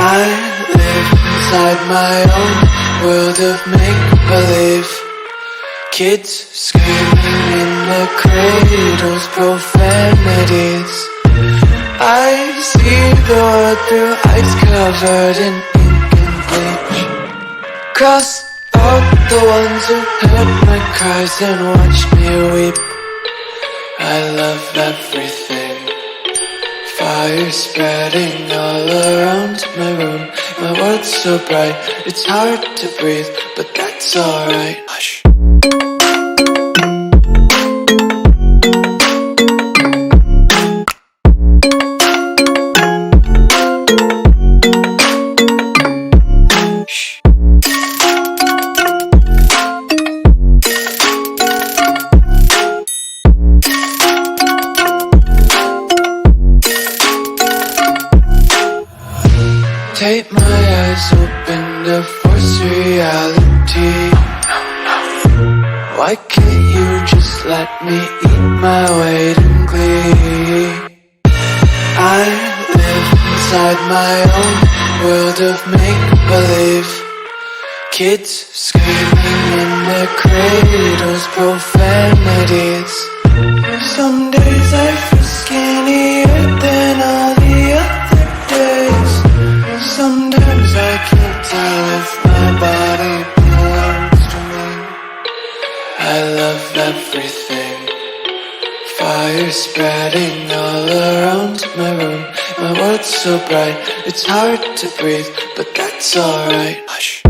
I live inside my own world of make-believe. Kids screaming in the cradles, profanities. I see the world through eyes covered in ink and bleach. Cross out the ones who heard my cries and watched me weep. I love everything. Fire spreading all around my room. My world's so bright, it's hard to breathe, but that's alright. Hush. Tape my eyes open to force reality. Why can't you just let me eat my weight in glee? I live inside my own world of make-believe. Kids screaming in their cradles, profanities. Some days I feel skinnier than all the other days. Sometimes I can't tell if my body belongs to me. I love everything. Fire spreading all around my room. My world's so bright, it's hard to breathe, but that's alright. Hush.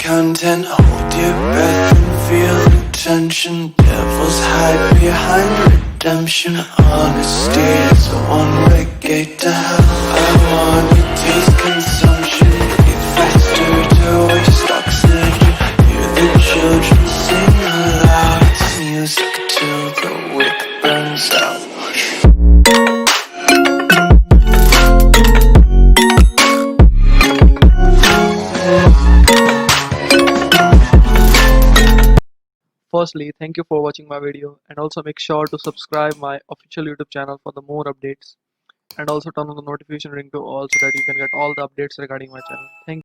Content, hold your breath and feel the tension. Devils hide behind redemption. Honesty is the one-way gate to hell. I wanna taste consumption. Breathe faster to waste oxygen. Hear the children sing aloud. It's music till the wick burns out. Firstly, thank you for watching my video, and also make sure to subscribe my official YouTube channel for the more updates, and also turn on the notification ring to all so that you can get all the updates regarding my channel. Thank you.